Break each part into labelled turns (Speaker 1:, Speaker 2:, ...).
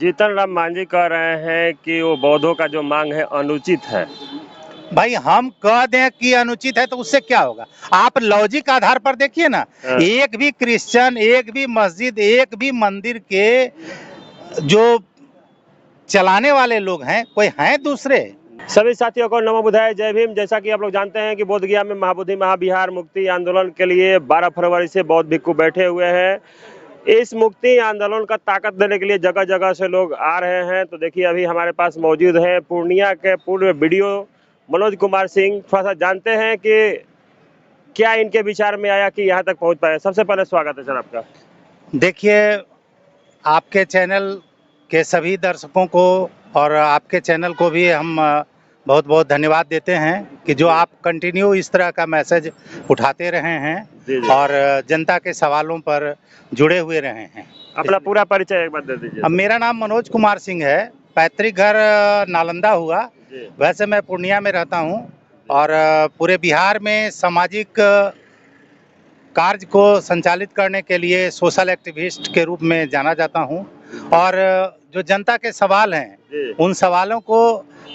Speaker 1: जीतन राम मांझी कह रहे हैं कि वो बौद्धों का जो मांग है अनुचित है।
Speaker 2: भाई हम कह दें कि अनुचित है तो उससे क्या होगा? आप लॉजिक आधार पर देखिए ना।
Speaker 1: हाँ।
Speaker 2: एक भी क्रिश्चियन, एक भी मस्जिद, एक भी मंदिर के जो चलाने वाले लोग हैं कोई हैं दूसरे?
Speaker 1: सभी साथियों को नमो बुद्धाय, जय भीम। जैसा कि आप लोग जानते हैं कि बोध गया में महाबोधि महाविहार मुक्ति आंदोलन के लिए 12 फरवरी से बौद्ध भिक्खु बैठे हुए हैं। इस मुक्ति आंदोलन का ताकत देने के लिए जगह जगह से लोग आ रहे हैं। तो देखिए अभी हमारे पास मौजूद है पूर्णिया के पूर्व बीडीओ मनोज कुमार सिंह। थोड़ा सा जानते हैं कि क्या इनके विचार में आया कि यहाँ तक पहुँच पाए। सबसे पहले स्वागत है सर आपका।
Speaker 2: देखिए, आपके चैनल के सभी दर्शकों को और आपके चैनल को भी हम बहुत बहुत धन्यवाद देते हैं कि जो आप कंटिन्यू इस तरह का मैसेज उठाते रहे हैं
Speaker 1: जी।
Speaker 2: और जनता के सवालों पर जुड़े हुए रहे हैं।
Speaker 1: अपना पूरा परिचय एक बार दे दीजिए।
Speaker 2: अब मेरा नाम मनोज कुमार सिंह है, पैतृक घर नालंदा हुआ। वैसे मैं पूर्णिया में रहता हूं और पूरे बिहार में सामाजिक कार्य को संचालित करने के लिए सोशल एक्टिविस्ट के रूप में जाना जाता हूं। और जो जनता के सवाल हैं उन सवालों को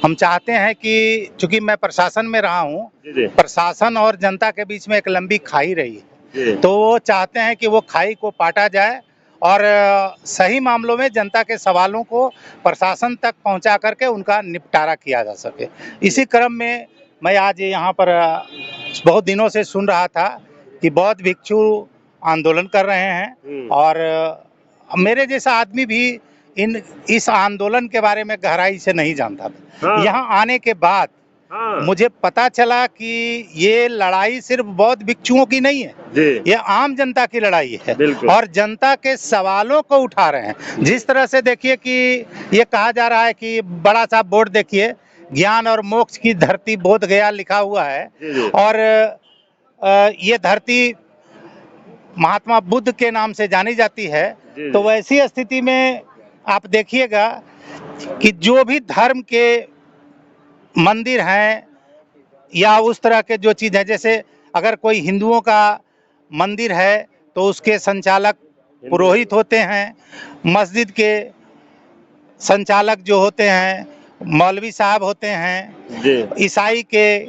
Speaker 2: हम चाहते हैं कि चूंकि मैं प्रशासन में रहा हूं, प्रशासन और जनता के बीच में एक लंबी खाई रही है, तो वो चाहते हैं कि वो खाई को पाटा जाए और सही मामलों में जनता के सवालों को प्रशासन तक पहुंचा करके उनका निपटारा किया जा सके। इसी क्रम में मैं आज यहाँ पर बहुत दिनों से सुन रहा था कि बौद्ध भिक्षु आंदोलन कर रहे हैं और मेरे जैसा आदमी भी इस आंदोलन के बारे में गहराई से नहीं जानता था। यहाँ आने के बाद मुझे पता चला कि ये लड़ाई सिर्फ बौद्ध भिक्षुओं की नहीं है, ये आम जनता की लड़ाई है और जनता के सवालों को उठा रहे हैं। जिस तरह से देखिए कि ये कहा जा रहा है कि बड़ा सा बोर्ड देखिए, ज्ञान और मोक्ष की धरती बोध गया लिखा हुआ है और ये धरती महात्मा बुद्ध के नाम से जानी जाती है। तो वैसी स्थिति में आप देखिएगा कि जो भी धर्म के मंदिर हैं या उस तरह के जो चीज़ है, जैसे अगर कोई हिंदुओं का मंदिर है तो उसके संचालक पुरोहित होते हैं, मस्जिद के संचालक जो होते हैं मौलवी साहब होते हैं, ईसाई के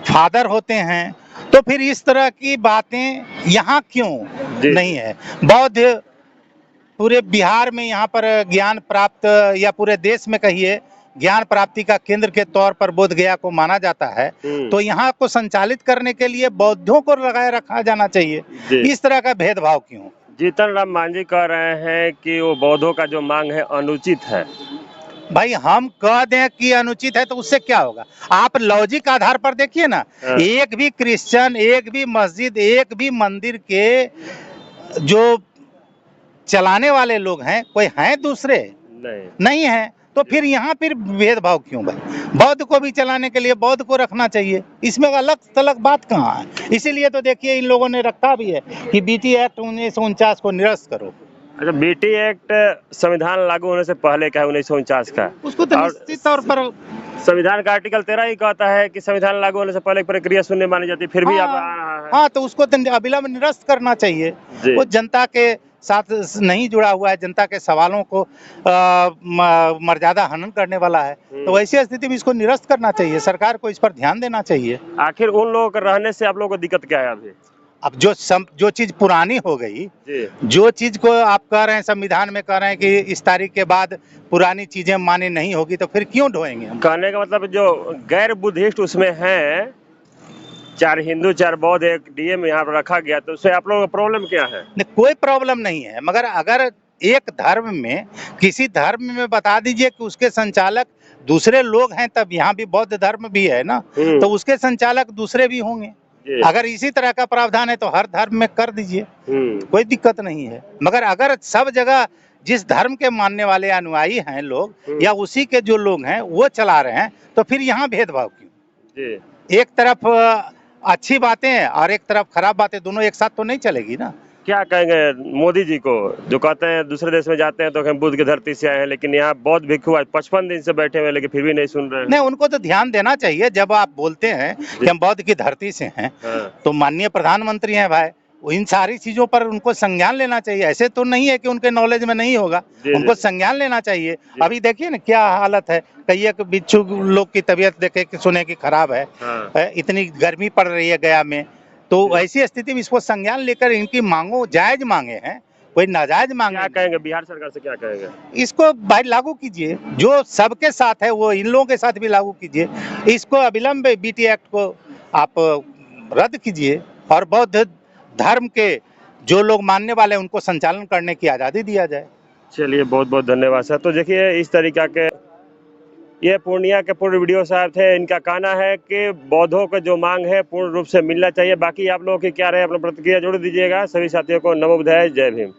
Speaker 2: फादर होते हैं। तो फिर इस तरह की बातें यहाँ क्यों नहीं है? बौद्ध पूरे बिहार में यहाँ पर ज्ञान प्राप्त या पूरे देश में कहिए ज्ञान प्राप्ति का केंद्र के तौर पर बोध गया को माना जाता है, तो यहाँ को संचालित करने के लिए बौद्धों को लगाए रखा जाना चाहिए। इस तरह का भेदभाव क्यों?
Speaker 1: जीतन राम मांझी कह रहे हैं कि वो बौद्धों का जो मांग है अनुचित है।
Speaker 2: भाई हम कह दें कि अनुचित है तो उससे क्या होगा? आप लॉजिक आधार पर देखिए ना। एक भी क्रिश्चियन, एक भी मस्जिद, एक भी मंदिर के जो चलाने वाले लोग हैं कोई हैं दूसरे? नहीं है। तो फिर यहाँ फिर भेदभाव क्यों भाई? बौद्ध को भी चलाने के लिए बौद्ध को रखना चाहिए, इसमें अलग थलग बात कहाँ है? इसीलिए तो देखिए इन लोगों ने रखा भी है कि बीटी एक्ट 1949 को निरस्त करो।
Speaker 1: अच्छा, बीटी एक्ट संविधान लागू होने से पहले का है 1949 का,
Speaker 2: उसको तो निश्चित तौर पर
Speaker 1: संविधान का आर्टिकल 13 ही कहता है कि संविधान लागू होने से पहले प्रक्रिया शून्य मानी जाती है, फिर भी अब आ रहा है।
Speaker 2: हाँ, तो उसको अविलंब निरस्त करना चाहिए। वो जनता के साथ नहीं जुड़ा हुआ है, जनता के सवालों को मर्यादा हनन करने वाला है। तो ऐसी स्थिति में इसको निरस्त करना चाहिए, सरकार को इस पर ध्यान देना चाहिए।
Speaker 1: आखिर उन लोगों के रहने से आप लोगों को दिक्कत क्या है अभी?
Speaker 2: अब जो चीज पुरानी हो गई, जो चीज को आप कह रहे हैं संविधान में कह रहे हैं कि इस तारीख के बाद पुरानी चीजें मान्य नहीं होगी, तो फिर क्यों ढोएंगे हम?
Speaker 1: कहने का मतलब जो गैर बुद्धिस्ट उसमें हैं, 4 हिंदू 4 बौद्ध, एक डीएम यहाँ पर रखा गया, तो उससे आप लोगों का प्रॉब्लम क्या है?
Speaker 2: कोई प्रॉब्लम नहीं है, मगर अगर एक धर्म में किसी धर्म में बता दीजिए कि उसके संचालक दूसरे लोग हैं, तब यहाँ भी बौद्ध धर्म भी है ना, तो उसके संचालक दूसरे भी होंगे। अगर इसी तरह का प्रावधान है तो हर धर्म में कर दीजिए, कोई दिक्कत नहीं है। मगर अगर सब जगह जिस धर्म के मानने वाले अनुयायी हैं लोग या उसी के जो लोग हैं वो चला रहे हैं, तो फिर यहाँ भेदभाव क्यों? एक तरफ अच्छी बातें और एक तरफ खराब बातें, दोनों एक साथ तो नहीं चलेगी ना।
Speaker 1: क्या कहेंगे मोदी जी को, जो कहते हैं दूसरे देश में जाते हैं तो हम बुद्ध की धरती से आए हैं, लेकिन यहाँ बौद्ध भिक्षु आज 55 दिन से बैठे हुए लेकिन फिर भी नहीं सुन रहे हैं?
Speaker 2: नहीं, उनको तो ध्यान देना चाहिए। जब आप बोलते हैं कि हम बौद्ध की धरती से हैं, तो माननीय प्रधानमंत्री हैं भाई, इन सारी चीजों पर उनको संज्ञान लेना चाहिए। ऐसे तो नहीं है कि उनके नॉलेज में नहीं होगा,
Speaker 1: जी,
Speaker 2: उनको
Speaker 1: जी।
Speaker 2: संज्ञान लेना चाहिए। अभी देखिए ना क्या हालत है, कई एक बिच्छू लोग की तबीयत देखे कि सुने की खराब है।
Speaker 1: हाँ।
Speaker 2: इतनी गर्मी पड़ रही है गया में, तो ऐसी स्थिति में इसको संज्ञान लेकर इनकी मांगों जायज मांगे हैं, कोई नाजायज मांगे
Speaker 1: क्या
Speaker 2: नहीं।
Speaker 1: कहेंगे बिहार सरकार से, क्या कहेंगे?
Speaker 2: इसको भाई लागू कीजिए, जो सबके साथ है वो इन लोगों के साथ भी लागू कीजिए। इसको अविलंब बीटी एक्ट को आप रद्द कीजिए और बौद्ध धर्म के जो लोग मानने वाले हैं उनको संचालन करने की आज़ादी दिया जाए।
Speaker 1: चलिए, बहुत बहुत धन्यवाद सर। तो देखिए इस तरीका के ये पूर्णिया के पूर्व वीडियो साहब थे। इनका कहना है कि बौद्धों का जो मांग है पूर्ण रूप से मिलना चाहिए। बाकी आप लोगों की क्या रहे, अपना प्रतिक्रिया जोड़ दीजिएगा। सभी साथियों को नमो बुद्धाय, जय भीम।